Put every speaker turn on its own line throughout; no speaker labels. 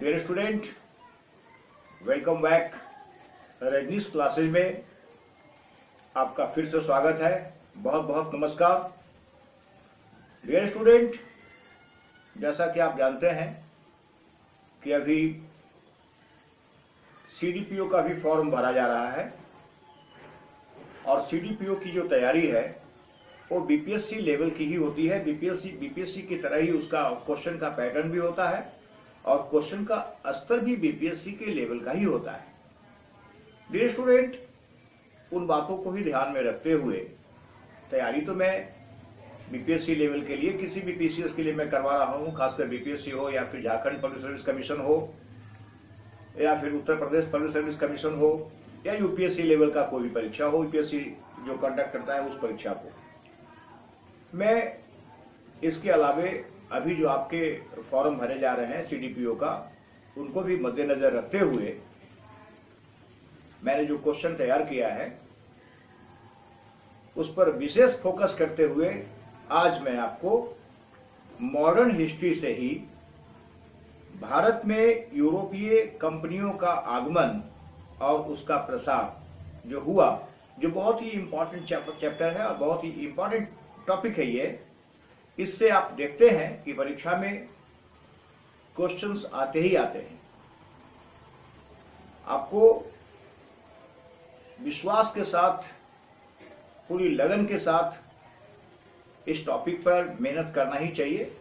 Dear student, welcome back. Rajneesh classes में आपका फिर से स्वागत है। बहुत बहुत नमस्कार। डियर स्टूडेंट, जैसा कि आप जानते हैं कि अभी सीडीपीओ का भी फॉर्म भरा जा रहा है और सीडीपीओ की जो तैयारी है वो बीपीएससी लेवल की ही होती है। बीपीएससी की तरह ही उसका क्वेश्चन का पैटर्न भी होता है और क्वेश्चन का स्तर भी बीपीएससी के लेवल का ही होता है। डियर स्टूडेंट, उन बातों को ही ध्यान में रखते हुए तैयारी तो मैं बीपीएससी लेवल के लिए किसी भी पीसीएस के लिए मैं करवा रहा हूं, खासकर बीपीएससी हो या फिर झारखंड पब्लिक सर्विस कमीशन हो या फिर Uttar Pradesh public service commission हो या यूपीएससी लेवल का कोई भी परीक्षा हो, यूपीएससी जो कंडक्ट करता है उस परीक्षा को। मैं इसके अलावे अभी जो आपके फॉर्म भरे जा रहे हैं सीडीपीओ का, उनको भी मद्देनजर रखते हुए मैंने जो क्वेश्चन तैयार किया है उस पर विशेष फोकस करते हुए आज मैं आपको मॉडर्न हिस्ट्री से ही भारत में यूरोपीय कंपनियों का आगमन और उसका प्रसार जो हुआ, जो बहुत ही इंपॉर्टेंट चैप्टर है और बहुत ही इंपॉर्टेंट टॉपिक है ये। इससे आप देखते हैं कि परीक्षा में क्वेश्चंस आते ही आते हैं। आपको विश्वास के साथ, पूरी लगन के साथ इस टॉपिक पर मेहनत करना ही चाहिए।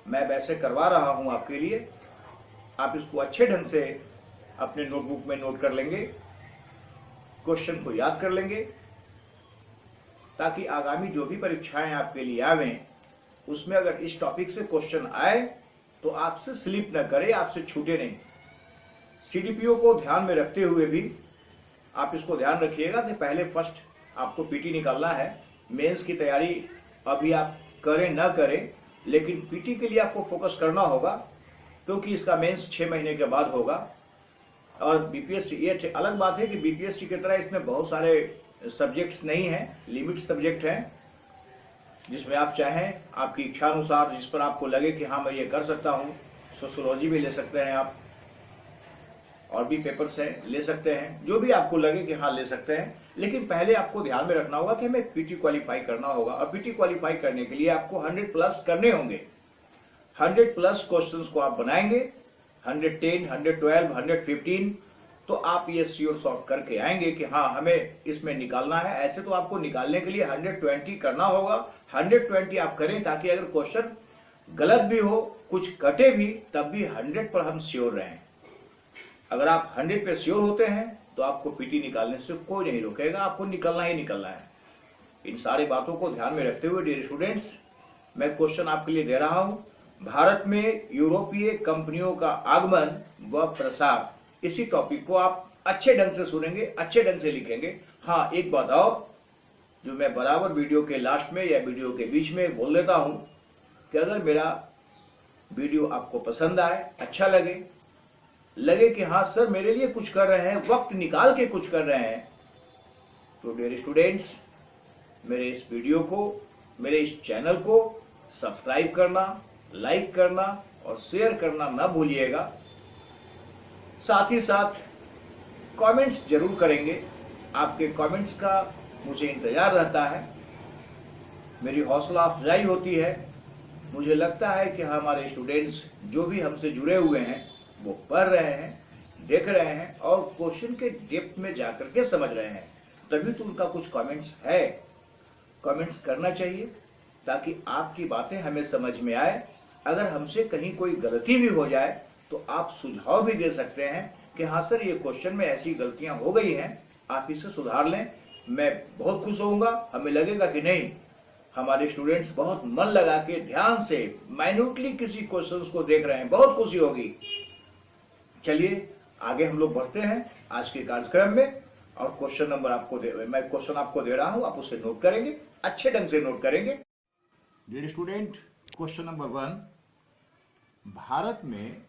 मैं वैसे करवा रहा हूं आपके लिए। आप इसको अच्छे ढंग से अपने नोटबुक में नोट कर लेंगे, क्वेश्चन को याद कर लेंगे, ताकि आगामी जो भी परीक्षाएं आपके लिए आवें उसमें अगर इस टॉपिक से क्वेश्चन आए तो आपसे स्लिप न करे, आपसे छूटे नहीं। सीडीपीओ को ध्यान में रखते हुए भी आप इसको ध्यान रखिएगा कि पहले फर्स्ट आपको पीटी निकालना है। मेंस की तैयारी अभी आप करें ना करें, लेकिन पीटी के लिए आपको फोकस करना होगा, क्योंकि इसका मेंस 6 महीने के बाद होगा। और बीपीएससी, ये अलग बात है कि बीपीएससी की तरह इसमें बहुत सारे सब्जेक्ट्स नहीं हैं, लिमिट सब्जेक्ट हैं, जिसमें आप चाहें आपकी इच्छा अनुसार, जिस पर आपको लगे कि हाँ मैं ये कर सकता हूँ। सोशियोलॉजी भी ले सकते हैं आप, और भी पेपर्स हैं ले सकते हैं, जो भी आपको लगे कि हाँ ले सकते हैं। लेकिन पहले आपको ध्यान में रखना होगा कि हमें पीटी क्वालिफाई करना होगा, और पीटी क्वालिफाई करने के लिए आपको 100 प्लस करने होंगे। 100 प्लस क्वेश्चंस को आप बनाएंगे, 110, 112, 115, तो आप ये श्योर सॉर्ट करके आएंगे कि हाँ हमें इसमें निकालना है। ऐसे तो आपको निकालने के लिए 120 करना होगा। 120 आप करें ताकि अगर क्वेश्चन गलत भी हो, कुछ कटे भी, तब भी 100 पर हम श्योर रहें। अगर आप 100 पे श्योर होते हैं तो आपको पीटी निकालने से कोई नहीं रोकेगा, आपको निकलना ही निकलना है। इन सारी बातों को ध्यान में रखते हुए डियर स्टूडेंट्स, मैं क्वेश्चन आपके लिए दे रहा हूं। भारत में यूरोपीय कंपनियों का आगमन व प्रसार, इसी टॉपिक को आप अच्छे ढंग से सुनेंगे, अच्छे ढंग से लिखेंगे। हाँ, एक बात और जो मैं बराबर वीडियो के लास्ट में या वीडियो के बीच में बोल देता हूं कि अगर मेरा वीडियो आपको पसंद आए, अच्छा लगे कि हाँ सर मेरे लिए कुछ कर रहे हैं, वक्त निकाल के कुछ कर रहे हैं, तो डियर स्टूडेंट्स मेरे इस वीडियो को, मेरे इस चैनल को सब्सक्राइब करना, लाइक करना और शेयर करना ना भूलिएगा। साथ ही साथ कमेंट्स जरूर करेंगे। आपके कमेंट्स का मुझे इंतजार रहता है, मेरी हौसला अफजाई होती है। मुझे लगता है कि हमारे स्टूडेंट्स जो भी हमसे जुड़े हुए हैं वो पढ़ रहे हैं, देख रहे हैं और क्वेश्चन के डेप्थ में जाकर के समझ रहे हैं, तभी तो उनका कुछ कमेंट्स है। कमेंट्स करना चाहिए ताकि आपकी बातें हमें समझ में आए। अगर हमसे कहीं कोई गलती भी हो जाए तो आप सुझाव भी दे सकते हैं कि हाँ सर ये क्वेश्चन में ऐसी गलतियां हो गई हैं, आप इसे सुधार लें। मैं बहुत खुश होऊंगा। हमें लगेगा कि नहीं, हमारे स्टूडेंट्स बहुत मन लगा के ध्यान से माइन्यूटली किसी क्वेश्चन को देख रहे हैं, बहुत खुशी होगी। चलिए आगे हम लोग बढ़ते हैं आज के कार्यक्रम में, और क्वेश्चन नंबर मैं क्वेश्चन आपको दे रहा हूं, आप उसे नोट करेंगे, अच्छे ढंग से नोट करेंगे। Dear student, question number 1, Bharat में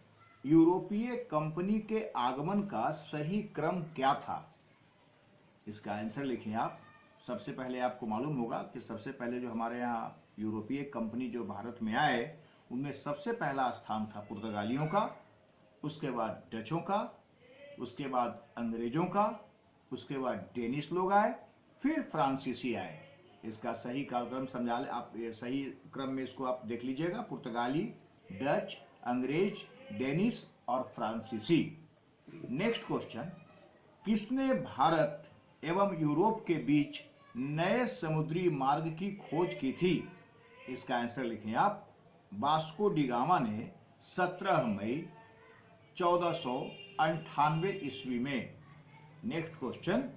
यूरोपीय कंपनी के आगमन का सही क्रम क्या था? इसका आंसर लिखिए आप। सबसे पहले आपको मालूम होगा कि सबसे पहले जो हमारे यहाँ यूरोपीय कंपनी जो भारत में आए, उनमें सबसे पहला स्थान था पुर्तगालियों का, उसके बाद डचों का, उसके बाद अंग्रेजों का, उसके बाद डेनिश लोग आए, फिर फ्रांसीसी आए। इसका सही कालक्रम समझा ले आप, ये सही क्रम में इसको आप देख लीजिएगा, पुर्तगाली, डच, अंग्रेज, डेनिश और फ्रांसीसी। नेक्स्ट क्वेश्चन, किसने भारत एवं यूरोप के बीच नए समुद्री मार्ग की खोज की थी? इसका आंसर लिखें आप, वास्को डी गामा ने 17 मई 1498 ईस्वी में। Next question,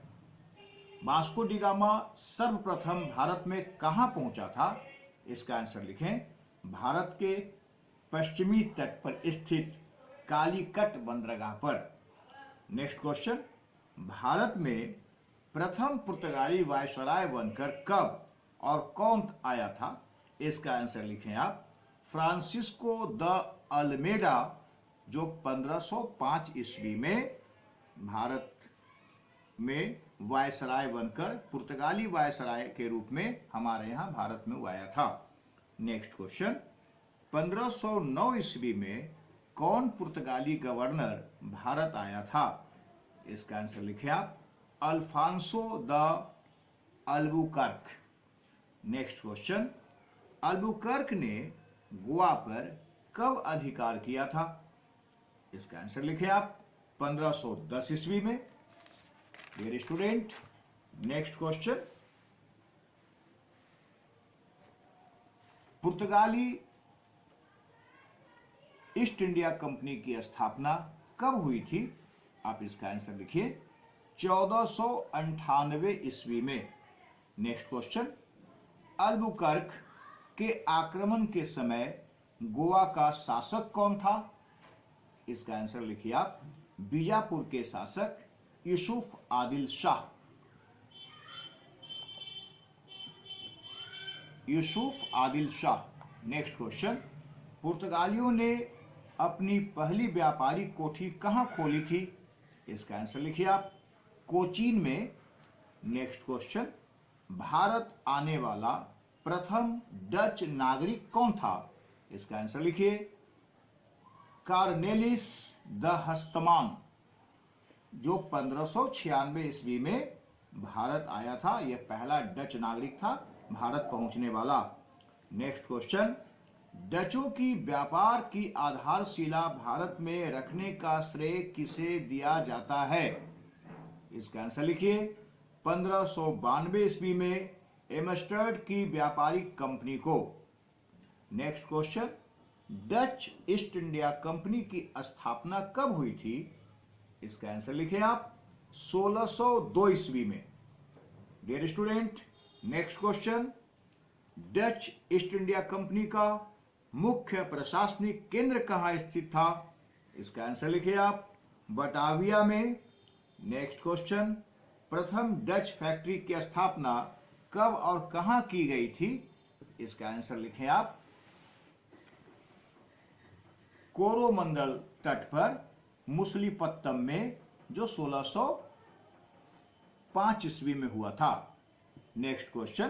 Vasco D gamma सर्वप्रथम भारत में कहां पहुंचा था? इसका आंसर लिखें, भारत के पश्चिमी तट पर स्थित कालीकट बंदरगाह पर। नेक्स्ट क्वेश्चन, भारत में प्रथम पुर्तगाली वायसराय बनकर कब और कौन आया था? इसका आंसर लिखें आप, फ्रांसिस्को द अल्मेडा, जो 1505 ईस्वी में भारत में वायसराय बनकर पुर्तगाली वायसराय के रूप में हमारे यहां भारत में आया था। नेक्स्ट क्वेश्चन, 1509 ईस्वी में कौन पुर्तगाली गवर्नर भारत आया था? इसका आंसर लिखें आप, Alfonso de Albuquerque. Next question, Albuquerque ने गोवा पर कब अधिकार किया था? इसका आंसर लिखें आप, 1510 ईस्वी में। डियर स्टूडेंट, नेक्स्ट क्वेश्चन, पुर्तगाली ईस्ट इंडिया कंपनी की स्थापना कब हुई थी? आप इसका आंसर लिखिए, 1498 ईस्वी में। नेक्स्ट क्वेश्चन, अल्बुकर्क के आक्रमण के समय गोवा का शासक कौन था? इसका आंसर लिखिए आप, बीजापुर के शासक यूसुफ आदिल शाह। यूसुफ आदिल शाह। नेक्स्ट क्वेश्चन, पुर्तगालियों ने अपनी पहली व्यापारिक कोठी कहां खोली थी? इसका आंसर लिखिए आप, कोचीन में। नेक्स्ट क्वेश्चन, भारत आने वाला प्रथम डच नागरिक कौन था? इसका आंसर लिखिए, कार्नेलिस द हस्तमान, जो 1596 ईस्वी में भारत आया था। यह पहला डच नागरिक था भारत पहुंचने वाला। नेक्स्ट क्वेश्चन, डचों की व्यापार की आधारशिला भारत में रखने का श्रेय किसे दिया जाता है? इसका आंसर लिखिए, 1592 ईस्वी में एमस्टर्ड की व्यापारिक कंपनी को। Next question, Dutch East India Company की स्थापना कब हुई थी? इसका आंसर लिखें आप, 1602 ईस्वी में। Dear student, next question, Dutch East India Company का मुख्य प्रशासनिक केंद्र कहां स्थित था? इसका आंसर लिखिए आप, बटाविया में। नेक्स्ट क्वेश्चन, प्रथम डच फैक्ट्री की स्थापना कब और कहां की गई थी? इसका आंसर लिखें आप, कोरोमंडल तट पर मुसलीपत्तम में, जो 1605 ईस्वी में हुआ था। नेक्स्ट क्वेश्चन,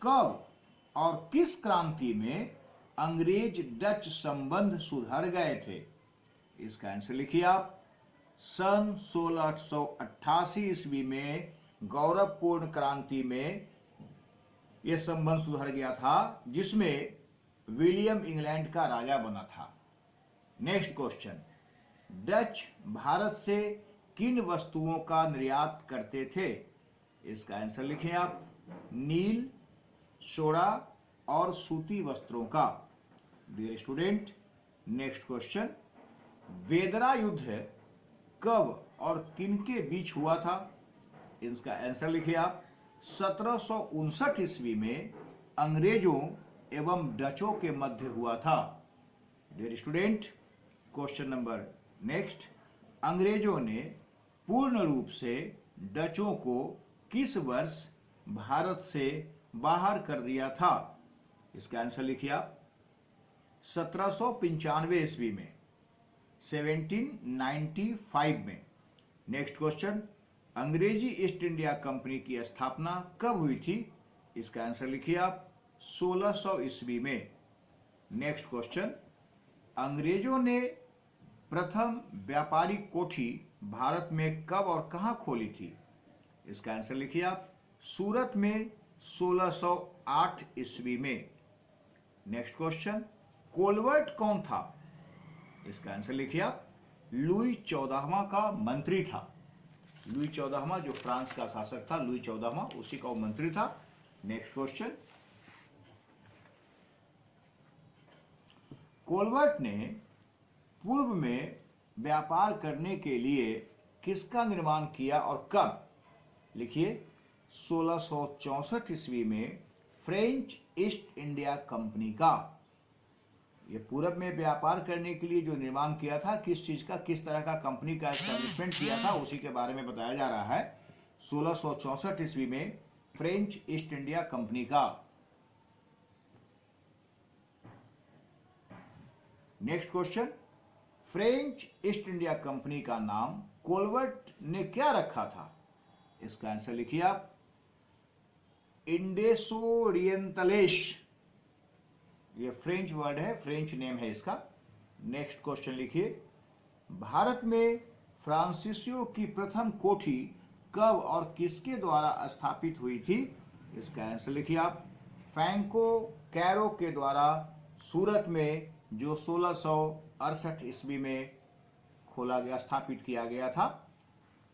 कब और किस क्रांति में अंग्रेज डच संबंध सुधर गए थे? इसका आंसर लिखिए आप, सन 1688 ईस्वी में गौरवपूर्ण क्रांति में यह संबंध सुधर गया था, जिसमें विलियम इंग्लैंड का राजा बना था। नेक्स्ट क्वेश्चन, डच भारत से किन वस्तुओं का निर्यात करते थे? इसका आंसर लिखें आप, नील, सोडा और सूती वस्त्रों का। डियर स्टूडेंट, नेक्स्ट क्वेश्चन, वेदरा युद्ध कब और किनके बीच हुआ था? इसका आंसर लिखिए आप, 1759 ईस्वी में अंग्रेजों एवं डचों के मध्य हुआ था। Dear student, question number next, अंग्रेजों ने पूर्ण रूप से डचों को किस वर्ष भारत से बाहर कर दिया था? इसका आंसर लिखिए आप, 1795 ईस्वी में, 1795 में। नेक्स्ट क्वेश्चन, अंग्रेजी ईस्ट इंडिया कंपनी की स्थापना कब हुई थी? इसका आंसर लिखिए आप, 1600 ईस्वी में। नेक्स्ट क्वेश्चन, अंग्रेजों ने प्रथम व्यापारिक कोठी भारत में कब और कहां खोली थी? इसका आंसर लिखिए आप, सूरत में 1608 ईस्वी में। नेक्स्ट क्वेश्चन, कोलवर्ट कौन था? इसका आंसर लिखिए आप, लुई 14वां का मंत्री था। लुई 14वां जो फ्रांस का शासक था, लुई 14वां, उसी का वो मंत्री था। नेक्स्ट क्वेश्चन, कोलवर्ट ने पूर्व में व्यापार करने के लिए किसका निर्माण किया और कब? लिखिए, 1664 ईस्वी में फ्रेंच ईस्ट इंडिया कंपनी का। ये पूरब में व्यापार करने के लिए जो निर्माण किया था, किस चीज का, किस तरह का कंपनी का एस्टैब्लिशमेंट किया था, उसी के बारे में बताया जा रहा है। 1664 ईस्वी में फ्रेंच ईस्ट इंडिया कंपनी का। Next question, French east India Company का नाम कोलवर्ट ने क्या रखा था? इसका आंसर लिखिए आप, इंडेसो ओरिएंटलेश। ये फ्रेंच वर्ड है, फ्रेंच नेम है इसका। नेक्स्ट क्वेश्चन लिखिए, भारत में फ्रांसीसियों की प्रथम कोठी कब और किसके द्वारा स्थापित हुई थी? इसका आंसर लिखिए आप, फ्रैंको कैरो के द्वारा सूरत में, जो 1668 ईस्वी में खोला गया, स्थापित किया गया था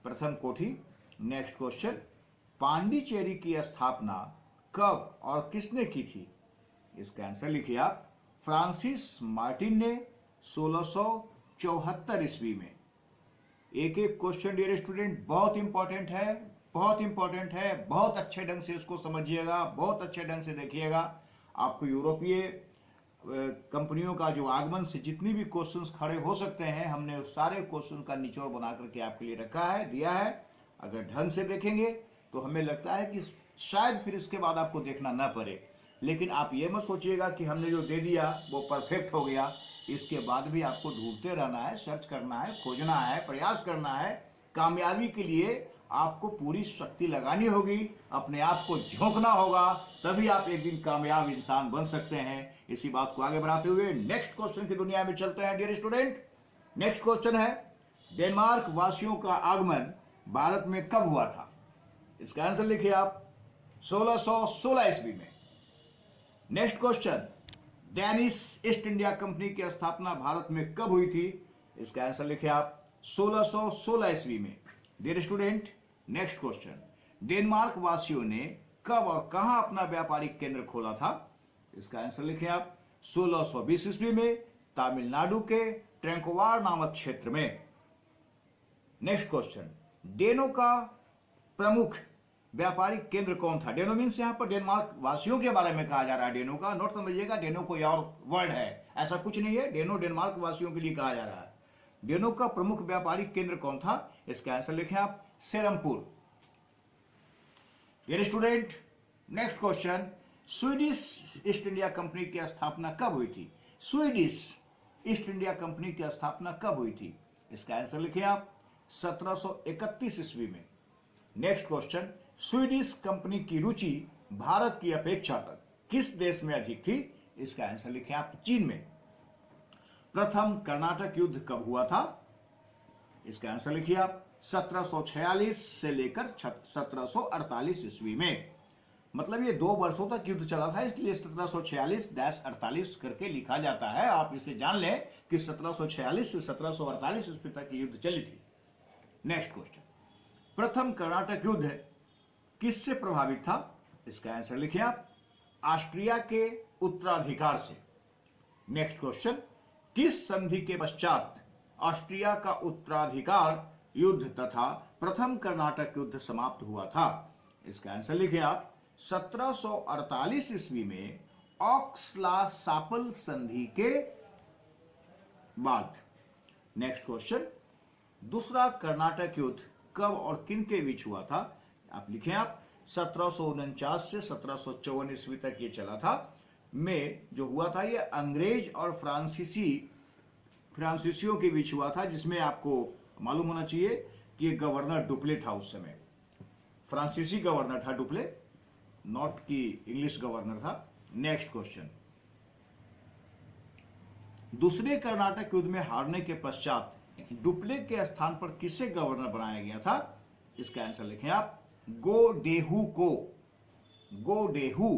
प्रथम कोठी। नेक्स्ट क्वेश्चन, पांडिचेरी की स्थापना कब और किसने की थी? इसका आंसर लिखिए आप, फ्रांसिस मार्टिन ने 1674 ईस्वी में। एक एक क्वेश्चन डियर स्टूडेंट बहुत इंपॉर्टेंट है, बहुत इंपॉर्टेंट है, बहुत अच्छे ढंग से इसको समझिएगा, बहुत अच्छे ढंग से देखिएगा। आपको यूरोपीय कंपनियों का जो आगमन से जितनी भी क्वेश्चंस खड़े हो सकते हैं, हमने उस सारे क्वेश्चन का निचोड़ बना करके आपके लिए रखा है, दिया है। अगर ढंग से देखेंगे तो हमें लगता है कि शायद फिर इसके बाद आपको देखना ना पड़े। लेकिन आप ये मत सोचिएगा कि हमने जो दे दिया वो परफेक्ट हो गया। इसके बाद भी आपको ढूंढते रहना है, सर्च करना है, खोजना है, प्रयास करना है। कामयाबी के लिए आपको पूरी शक्ति लगानी होगी, अपने आप को झोंकना होगा, तभी आप एक दिन कामयाब इंसान बन सकते हैं। इसी बात को आगे बढ़ाते हुए नेक्स्ट क्वेश्चन की दुनिया में चलते हैं डियर स्टूडेंट। नेक्स्ट क्वेश्चन है, डेनमार्क वासियों का आगमन भारत में कब हुआ था? इसका आंसर लिखिए आप, 1616 ईस्वी में। Next question, Danish east India Company की स्थापना भारत में कब हुई थी? इसका आंसर लिखिए आप, 1616 ईस्वी में। Dear student, next question, Denmark वासियों ने कब और कहां अपना व्यापारिक केंद्र खोला था? इसका आंसर लिखिए आप, 1620 ईस्वी में तमिलनाडु के ट्रैंकोवार नामक क्षेत्र में। नेक्स्ट क्वेश्चन, डेनो का प्रमुख व्यापारिक केंद्र कौन था? डेनो मीन्स यहां पर डेनमार्क वासियों के बारे में कहा जा रहा है। डेनो का नोट समझिएगा, डेनो कोई और वर्ड है, ऐसा कुछ नहीं है। डेनो डेनमार्क वासियों के लिए कहा जा रहा है। डेनो का प्रमुख व्यापारिक केंद्र कौन था? इसका आंसर लिखें आप, Serampore. Dear student, next question, Swedish East India Company की स्थापना कब हुई थी? स्वीडिश ईस्ट इंडिया कंपनी की स्थापना कब हुई थी? इसका आंसर लिखें आप, 1731 ईस्वी में। नेक्स्ट क्वेश्चन, स्वीडिश कंपनी की रुचि भारत की अपेक्षा किस देश में अधिक थी? इसका आंसर लिखें आप, चीन में। प्रथम कर्नाटक युद्ध कब हुआ था? इसका आंसर लिखिए आप, 1746 से लेकर 1748 ईस्वी में। मतलब ये 2 वर्षों तक युद्ध चला था, इसलिए 1746-48 करके लिखा जाता है। आप इसे जान लें कि 1746 से 1748 ईस्वी तक युद्ध चली थी। नेक्स्ट क्वेश्चन, प्रथम कर्नाटक युद्ध किससे प्रभावित था? इसका आंसर लिखिए आप, ऑस्ट्रिया के उत्तराधिकार से। नेक्स्ट क्वेश्चन, किस संधि के पश्चात ऑस्ट्रिया का उत्तराधिकार युद्ध तथा प्रथम कर्नाटक युद्ध समाप्त हुआ था? इसका आंसर लिखिए आप, 1748 ईस्वी में ऑक्सला सापल संधि के बाद। नेक्स्ट क्वेश्चन, दूसरा कर्नाटक युद्ध कब और किन के बीच हुआ था? आप लिखें आप, 1749 से 1754 ईस्वी तक ये चला था। में जो हुआ था ये अंग्रेज और फ्रांसीसियों के बीच हुआ था, जिसमें आपको मालूम होना चाहिए कि गवर्नर डुप्ले था उस समय। फ्रांसीसी गवर्नर था डुप्ले, नॉट की इंग्लिश गवर्नर था। नेक्स्ट क्वेश्चन, दूसरे कर्नाटक युद्ध में हारने के पश्चात डुप्ले के स्थान पर किसे गवर्नर बनाया गया था? इसका आंसर लिखें आप, गोडेहू को। गोडेहू,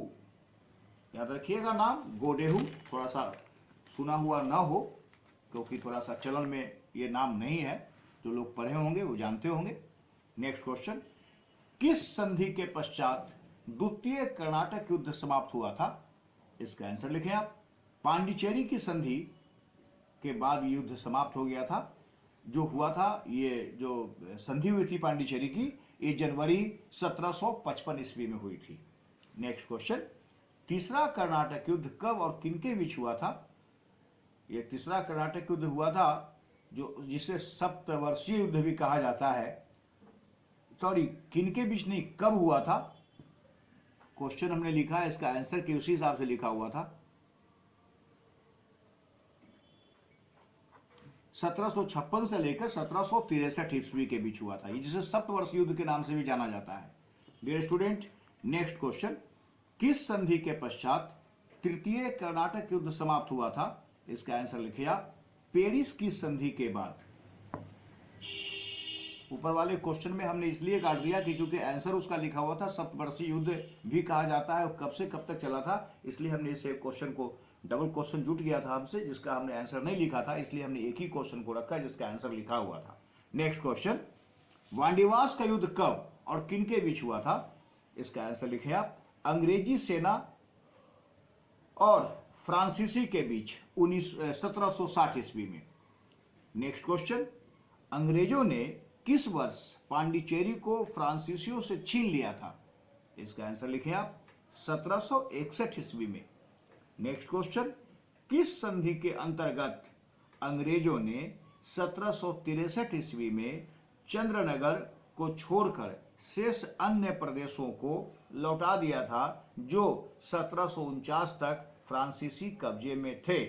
याद रखिएगा नाम गोडेहू, थोड़ा सा सुना हुआ ना हो क्योंकि थोड़ा सा चलन में ये नाम नहीं है, जो लोग पढ़े होंगे वो जानते होंगे। नेक्स्ट क्वेश्चन, किस संधि के पश्चात द्वितीय कर्नाटक युद्ध समाप्त हुआ था? इसका आंसर लिखें आप, पांडिचेरी की संधि के बाद युद्ध समाप्त हो गया था। जो हुआ था, ये जो संधि हुई थी पांडिचेरी की, ये जनवरी 1755 ईस्वी में हुई थी। नेक्स्ट क्वेश्चन, तीसरा कर्नाटक युद्ध कब और किनके बीच हुआ था? ये तीसरा कर्नाटक युद्ध हुआ था जो जिसे सप्तवर्षीय युद्ध भी कहा जाता है। सॉरी, किनके बीच नहीं, कब हुआ था? क्वेश्चन हमने लिखा है, इसका आंसर के उसी हिसाब से लिखा हुआ था। 1756 से लेकर 1763 ईस्वी के बीच हुआ था, जिसे सप्तवर्षीय युद्ध के नाम से भी जाना जाता है। डियर स्टूडेंट, नेक्स्ट क्वेश्चन, किस संधि के पश्चात तृतीय कर्नाटक युद्ध समाप्त हुआ था? इसका आंसर लिखिए आप, पेरिस की संधि के बाद। ऊपर वाले क्वेश्चन में हमने इसलिए काट दिया कि चूंकि आंसर उसका लिखा हुआ था, सप्तवर्षीय युद्ध भी कहा जाता है, कब से कब तक चला था, इसलिए हमने इस क्वेश्चन को, डबल क्वेश्चन जुट गया था हमसे जिसका हमने आंसर नहीं लिखा था, इसलिए हमने एक ही क्वेश्चन को रखा जिसका आंसर लिखा हुआ था। नेक्स्ट क्वेश्चन, वांडीवास का युद्ध कब और किन के बीच हुआ था? इसका आंसर लिखें आप, अंग्रेजी सेना और फ्रांसीसी के बीच 1760 ईस्वी में। नेक्स्ट क्वेश्चन, अंग्रेजों ने किस वर्ष पांडिचेरी को फ्रांसीसियों से छीन लिया था? इसका आंसर लिखें आप, 1761 ईस्वी में। नेक्स्ट क्वेश्चन, किस संधि के अंतर्गत अंग्रेजों ने 1763 ईस्वी में चंद्रनगर को छोड़कर शेष अन्य प्रदेशों को लौटा दिया था जो 1749 तक फ्रांसीसी कब्जे में थे?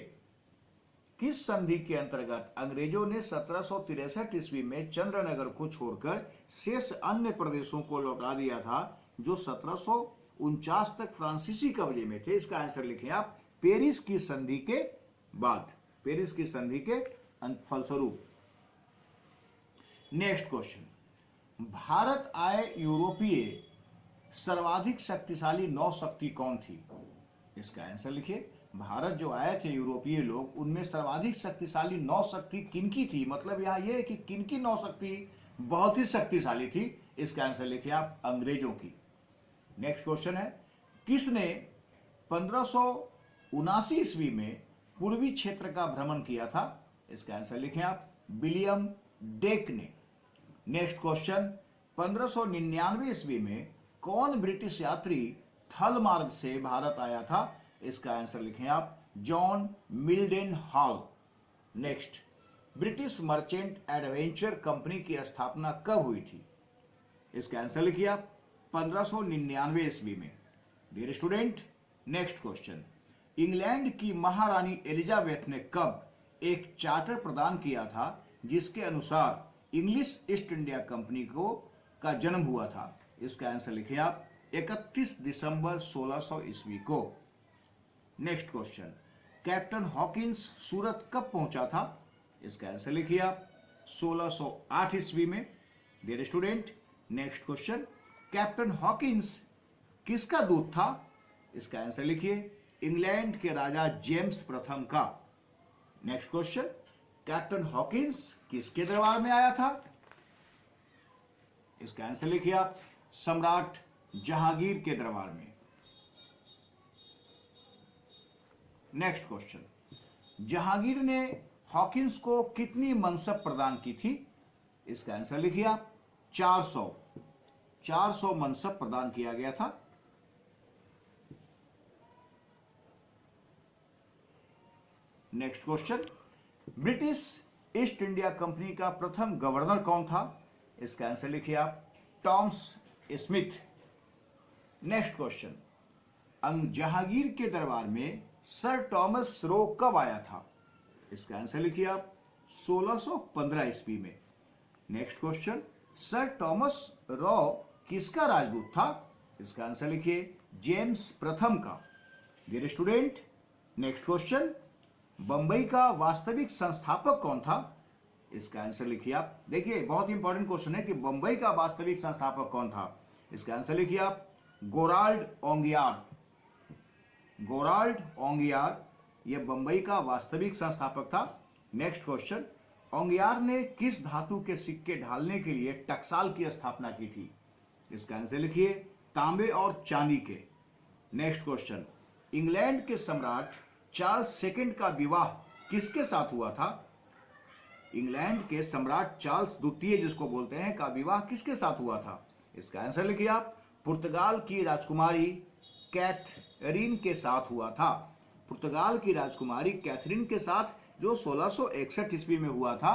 किस संधि के अंतर्गत अंग्रेजों ने 1763 ईस्वी में चंद्रनगर को छोड़कर शेष अन्य प्रदेशों को लौटा दिया था जो 1749 तक फ्रांसीसी कब्जे में थे? इसका आंसर लिखें आप, पेरिस की संधि के बाद, पेरिस की संधि के फलस्वरूप। नेक्स्ट क्वेश्चन, भारत आए यूरोपीय सर्वाधिक शक्तिशाली नौशक्ति कौन थी? इसका आंसर लिखिए, भारत जो आए थे यूरोपीय लोग, उनमें सर्वाधिक शक्तिशाली नौशक्ति किनकी थी? मतलब यहां यह है कि किनकी नौशक्ति बहुत ही शक्तिशाली थी? इसका आंसर लिखिए आप, अंग्रेजों की। नेक्स्ट क्वेश्चन है, किसने 1579 ईस्वी में पूर्वी क्षेत्र का भ्रमण किया था? इसका आंसर लिखें आप, विलियम डेक ने। नेक्स्ट क्वेश्चन, 1599 ईस्वी में कौन ब्रिटिश यात्री थल मार्ग से भारत आया था? इसका आंसर लिखें आप, John Mildenhall. Next, British merchant adventure company की स्थापना कब हुई थी? इसका आंसर लिखिए आप, 1599 ईस्वी में। Dear student, next question, England की महारानी एलिजाबेथ ने कब एक चार्टर प्रदान किया था जिसके अनुसार इंग्लिश ईस्ट इंडिया कंपनी को का जन्म हुआ था? इसका आंसर लिखिए आप, 31 दिसंबर 1600 ईस्वी को। नेक्स्ट क्वेश्चन, कैप्टन हॉकिंस सूरत कब पहुंचा था? इसका आंसर लिखिए आप, 1608 ईस्वी में। Dear student, next question, captain Hawkins किसका दूत था? इसका आंसर लिखिए, इंग्लैंड के राजा जेम्स प्रथम का। नेक्स्ट क्वेश्चन, कैप्टन हॉकिंस किसके दरबार में आया था? इसका आंसर लिखिए आप, सम्राट जहांगीर के दरबार में। नेक्स्ट क्वेश्चन, जहांगीर ने हॉकिंस को कितनी मनसब प्रदान की थी? इसका आंसर लिखिए आप, 400 मनसब प्रदान किया गया था। Next question, British east India Company का प्रथम गवर्नर कौन था? इसका आंसर लिखिए आप, Thomas Smith. Next question, Jahangir के दरबार में सर टॉमस रो कब आया था? इसका आंसर लिखिए आप, 1615 ईस्वी में। Next question, sir Thomas Roe किसका राजदूत था? इसका आंसर लिखिए, जेम्स प्रथम का। Dear student, next question, Bombay का वास्तविक संस्थापक कौन था? इसका आंसर लिखिए आप। देखिए बहुत इंपॉर्टेंट क्वेश्चन है कि बंबई का वास्तविक संस्थापक कौन था। इसका आंसर लिखिए आप, गोराल्ड ओंगियार। गोराल्ड ओंगियार यह बंबई का वास्तविक संस्थापक था। नेक्स्ट क्वेश्चन, ओंगियार ने किस धातु के सिक्के ढालने के लिए टकसाल की स्थापना की थी? इसका आंसर लिखिए, तांबे और चांदी के। नेक्स्ट क्वेश्चन, इंग्लैंड के सम्राट चार्ल्स सेकंड का विवाह किसके साथ हुआ था? इंग्लैंड के सम्राट चार्ल्स द्वितीय जिसको बोलते हैं का विवाह किसके साथ हुआ था? इसका आंसर लिखिए आप, पुर्तगाल की राजकुमारी कैथरीन के साथ हुआ था। पुर्तगाल की राजकुमारी कैथरीन के साथ, जो 1661 ईस्वी में हुआ था।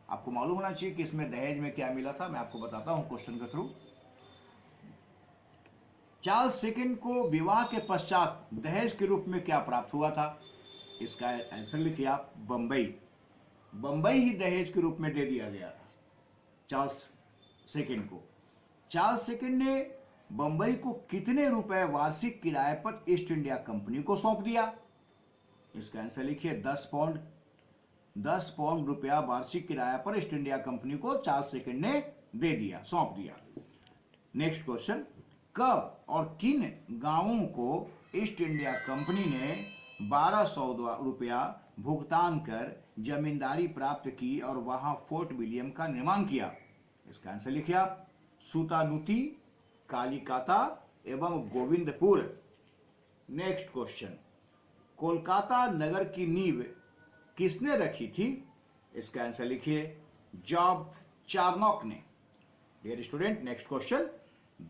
आपको मालूम होना चाहिए कि इसमें दहेज में क्या मिला था, मैं आपको बताता हूं क्वेश्चन के थ्रू। चार्ल्स सेकंड को विवाह के पश्चात दहेज के रूप में क्या प्राप्त हुआ था? इसका आंसर लिखिए आप, बंबई। बंबई ही दहेज के रूप में दे दिया गया था चार्ल्स सेकंड को। चार्ल्स सेकंड ने बंबई को कितने रुपए वार्षिक किराए पर ईस्ट इंडिया कंपनी को सौंप दिया? इसका आंसर लिखिए, 10 पाउंड। 10 पाउंड रुपया वार्षिक किराया पर ईस्ट इंडिया कंपनी को चार्ल्स सेकंड ने दे दिया, सौंप दिया। नेक्स्ट क्वेश्चन, कब और किन गांवों को ईस्ट इंडिया कंपनी ने 1200 रुपया भुगतान कर जमींदारी प्राप्त की और वहां फोर्ट विलियम का निर्माण किया? इसका आंसर लिखिए आप, सूतानुती, कालिकाता एवं गोविंदपुर। नेक्स्ट क्वेश्चन, कोलकाता नगर की नींव किसने रखी थी? इसका आंसर लिखिए, जॉब चार्नॉक ने। डियर स्टूडेंट, नेक्स्ट क्वेश्चन,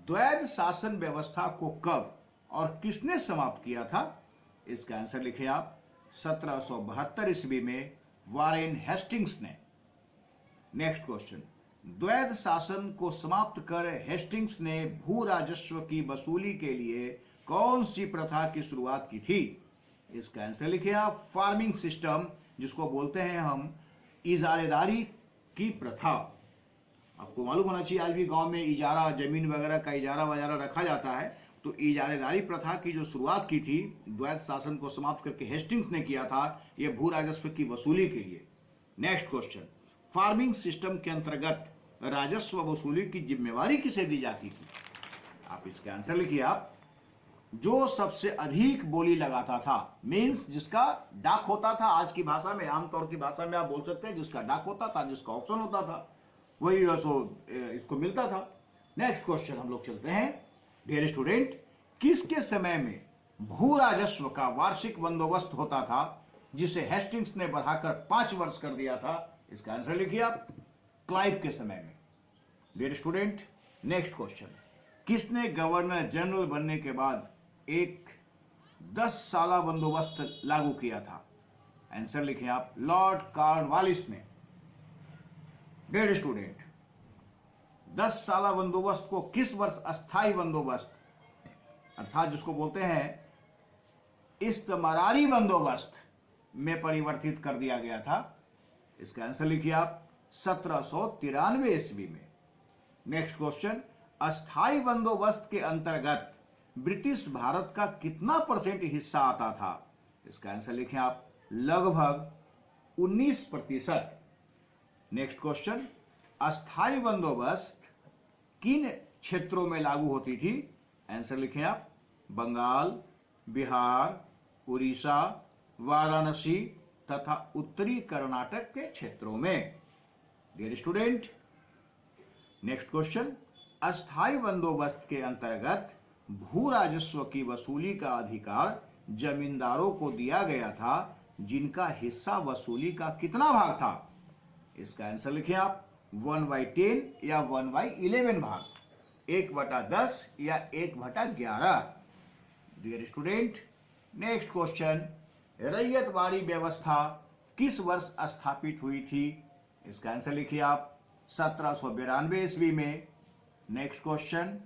द्वैध शासन व्यवस्था को कब और किसने समाप्त किया था? इसका आंसर लिखिए आप, 1772 ईस्वी में वारेन हेस्टिंग्स ने। नेक्स्ट क्वेश्चन, द्वैध शासन को समाप्त कर हेस्टिंग्स ने भू राजस्व की वसूली के लिए कौन सी प्रथा की शुरुआत की थी? इसका आंसर लिखिए आप, फार्मिंग सिस्टम, जिसको बोलते हैं हम इजारेदारी की प्रथा। आपको मालूम होना चाहिए आज भी गांव में इजारा, जमीन वगैरह का इजारा वगैरह रखा जाता है। तो इजारेदारी प्रथा की जो शुरुआत की थी द्वैध शासन को समाप्त करके हेस्टिंग्स ने किया था, यह भू राजस्व की वसूली के लिए। नेक्स्ट क्वेश्चन, फार्मिंग सिस्टम के अंतर्गत राजस्व वसूली की जिम्मेवारी किसे दी जाती थी? आप इसका आंसर लिखिए आप, जो सबसे अधिक बोली लगाता था, मींस जिसका डाक होता था, आज की भाषा में, आमतौर की भाषा में आप बोल सकते हैं जिसका डाक होता था, जिसका ऑप्शन होता था, वही इसको मिलता था। नेक्स्ट क्वेश्चन हम लोग चलते हैं। डियर स्टूडेंट, किसके समय में भू राजस्व का वार्षिक बंदोबस्त होता था जिसे हेस्टिंग्स ने बढ़ाकर 5 वर्ष कर दिया था? इसका आंसर लिखिए आप, क्लाइव के समय में। डियर स्टूडेंट, नेक्स्ट क्वेश्चन, किसने गवर्नर जनरल बनने के बाद एक 10 साला बंदोबस्त लागू किया था? आंसर लिखें आप, लॉर्ड कॉर्नवालिस ने। डियर स्टूडेंट, 10 साला बंदोबस्त को किस वर्ष अस्थाई बंदोबस्त, अर्थात जिसको बोलते हैं इस्तमरारी बंदोबस्त, में परिवर्तित कर दिया गया था? इसका आंसर लिखिए आप, 1793 ईस्वी में। नेक्स्ट क्वेश्चन, अस्थाई बंदोबस्त के अंतर्गत ब्रिटिश भारत का कितना % हिस्सा आता था? इसका आंसर लिखें आप, लगभग 19%। नेक्स्ट क्वेश्चन, अस्थाई बंदोबस्त किन क्षेत्रों में लागू होती थी? आंसर लिखें आप, बंगाल, बिहार, उड़ीसा, वाराणसी तथा उत्तरी कर्नाटक के क्षेत्रों में। डियर स्टूडेंट, नेक्स्ट क्वेश्चन, अस्थाई बंदोबस्त के अंतर्गत भू राजस्व की वसूली का अधिकार जमींदारों को दिया गया था, जिनका हिस्सा वसूली का कितना भाग था? इसका आंसर लिखें आप, 1/10 या 1/11 भाग, 1/10 या 1/11। Dear student, next question, Ryotwari व्यवस्था किस वर्ष स्थापित हुई थी? इसका आंसर लिखिए आप, 1792 ईस्वी में। नेक्स्ट क्वेश्चन,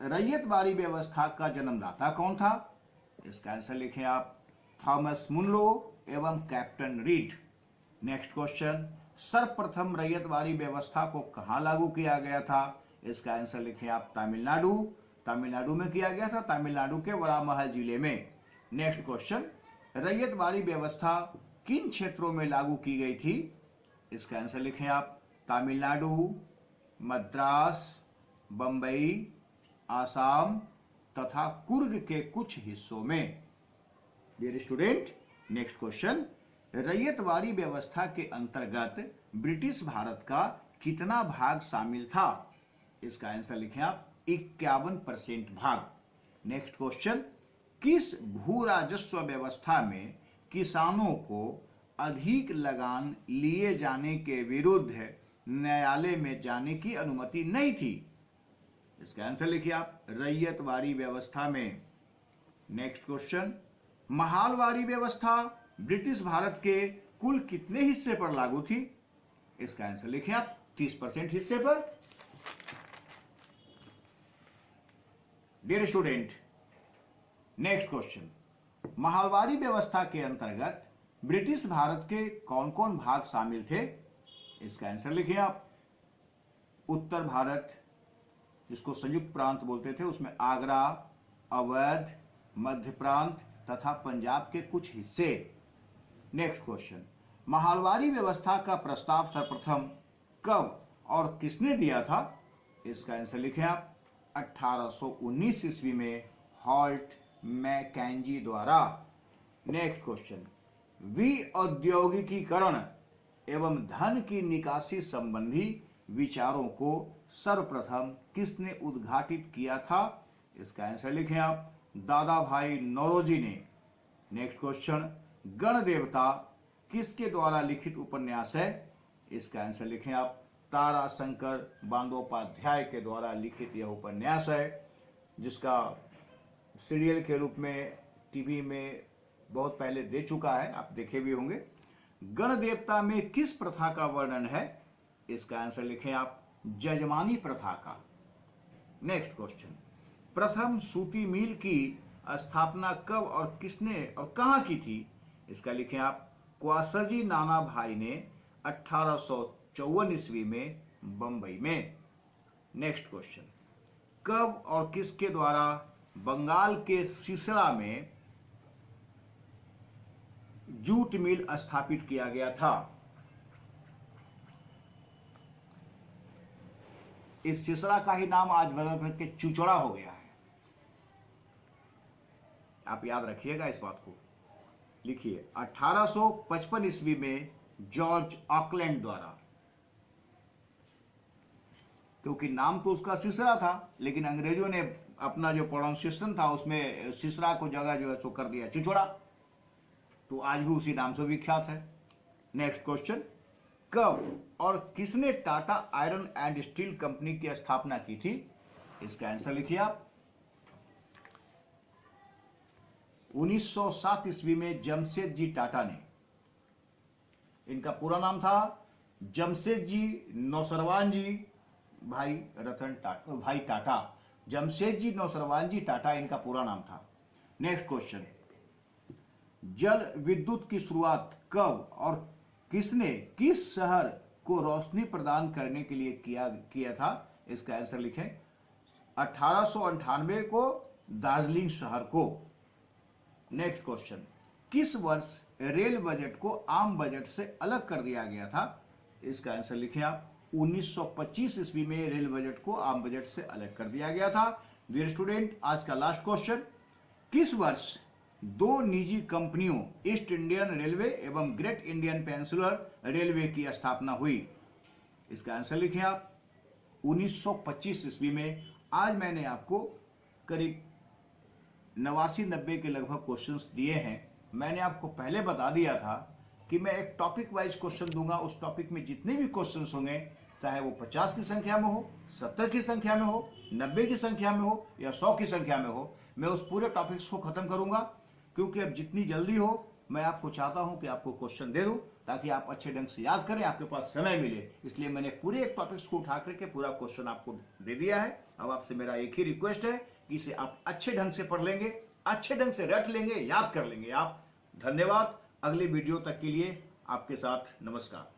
रैयतवाड़ी व्यवस्था का जन्मदाता कौन था? इसका आंसर लिखें आप, थॉमस मुनरो एवं कैप्टन रीड। नेक्स्ट क्वेश्चन, सर्वप्रथम रैयतवाड़ी व्यवस्था को कहां लागू किया गया था? इसका आंसर लिखें आप, तमिलनाडु। तमिलनाडु में किया गया था, तमिलनाडु के वरामहल जिले में। नेक्स्ट क्वेश्चन, रैयतवाड़ी व्यवस्था किन क्षेत्रों में लागू की गई थी? इसका आंसर लिखें आप। तमिलनाडु, मद्रास, बंबई, आसाम तथा कुर्ग के कुछ हिस्सों में। Dear student, next question, Ryotwari व्यवस्था के अंतर्गत ब्रिटिश भारत का कितना भाग शामिल था? इसका आंसर लिखें आप। 51% भाग। नेक्स्ट क्वेश्चन, किस भू राजस्व व्यवस्था में किसानों को अधिक लगान लिए जाने के विरुद्ध न्यायालय में जाने की अनुमति नहीं थी? इसका आंसर लिखिए आप। रैयतवाड़ी व्यवस्था में। नेक्स्ट क्वेश्चन, महालवाड़ी व्यवस्था ब्रिटिश भारत के कुल कितने हिस्से पर लागू थी? इसका आंसर लिखिए आप। 30% हिस्से पर। Dear student, next question, Mahalwari व्यवस्था के अंतर्गत ब्रिटिश भारत के कौन कौन भाग शामिल थे? इसका आंसर लिखिए आप। उत्तर भारत, जिसको संयुक्त प्रांत बोलते थे, उसमें आगरा, अवध, मध्य प्रांत तथा पंजाब के कुछ हिस्से। नेक्स्ट क्वेश्चन, महालवाड़ी व्यवस्था का प्रस्ताव सर्वप्रथम कब और किसने दिया था? इसका आंसर लिखें आप। 1819 ईस्वी में हॉल्ट मैकेंजी द्वारा। नेक्स्ट क्वेश्चन, विऔद्योगिकीकरण एवं धन की निकासी संबंधी विचारों को सर्वप्रथम किसने उद्घाटित किया था? इसका आंसर लिखें आप। दादा भाई नौरोजी ने। नेक्स्ट क्वेश्चन, गण देवता किसके द्वारा लिखित उपन्यास है? इसका आंसर लिखें आप। ताराशंकर बंदोपाध्याय के द्वारा लिखित यह उपन्यास है, जिसका सीरियल के रूप में टीवी में बहुत पहले दे चुका है, आप देखे भी होंगे। गण देवता में किस प्रथा का वर्णन है? इसका आंसर लिखें आप। जजमानी प्रथा का। नेक्स्ट क्वेश्चन, प्रथम सूती मिल की स्थापना कब और किसने और कहां की थी? इसका लिखें आप। क्वासजी नाना भाई ने 1854 ईस्वी में बंबई में। नेक्स्ट क्वेश्चन, कब और किसके द्वारा बंगाल के सिसड़ा में जूट मिल स्थापित किया गया था? इस सिसड़ा का ही नाम आज बदल करके चुचड़ा हो गया है। आप याद रखिएगा इस बात को। लिखिए, 1855 ईस्वी में जॉर्ज ऑकलैंड द्वारा। क्योंकि नाम तो उसका सिसरा था, लेकिन अंग्रेजों ने अपना जो प्रोनाउंसिएशन था उसमें सिसरा को जगह जो है सो कर दिया चिचोड़ा, तो आज भी उसी नाम से विख्यात है। नेक्स्ट क्वेश्चन, कब और किसने Tata iron and steel company की स्थापना की थी? इसका आंसर लिखिए आप। 1907 ईस्वी में जमशेद जी टाटा ने। इनका पूरा नाम था जमशेद जी नौसरवान जी भाई रतन टाटा, भाई टाटा। जमशेद जी नौसरवान जी टाटा इनका पूरा नाम था। नेक्स्ट क्वेश्चन, जल विद्युत की शुरुआत कब और किसने किस शहर को रोशनी प्रदान करने के लिए किया था? इसका आंसर लिखें। 1898 को दार्जिलिंग शहर को। नेक्स्ट क्वेश्चन, किस वर्ष रेल बजट को आम बजट से अलग कर दिया गया था? इसका आंसर लिखें आप। 1925 ईस्वी में रेल बजट को आम बजट से अलग कर दिया गया था। डियर स्टूडेंट, आज का लास्ट क्वेश्चन, किस वर्ष दो निजी कंपनियों ईस्ट इंडियन रेलवे एवं ग्रेट इंडियन पेनिनसुलर रेलवे की स्थापना हुई? इसका आंसर लिखें आप। 1925 ईस्वी में। आज मैंने आपको करीब 89-90 के लगभग क्वेश्चंस दिए हैं। मैंने आपको पहले बता दिया था कि मैं एक टॉपिक वाइज क्वेश्चन दूंगा। उस टॉपिक में जितने भी क्वेश्चंस होंगे, चाहे वो 50 की संख्या में हो, 70 की संख्या में हो, 90 की संख्या में हो या 100 की संख्या में हो, मैं उस पूरे टॉपिक्स को खत्म करूंगा। क्योंकि अब जितनी जल्दी हो, मैं आपको चाहता हूं कि आपको क्वेश्चन दे दूं ताकि आप अच्छे ढंग से याद करें, आपके पास समय मिले। इसलिए मैंने पूरे एक टॉपिक्स को उठा करके पूरा क्वेश्चन आपको दे दिया है। अब आपसे मेरा एक ही रिक्वेस्ट है कि इसे आप अच्छे ढंग से पढ़ लेंगे, अच्छे ढंग से रट लेंगे, याद कर लेंगे आप। धन्यवाद। अगले वीडियो तक के लिए आपके साथ नमस्कार।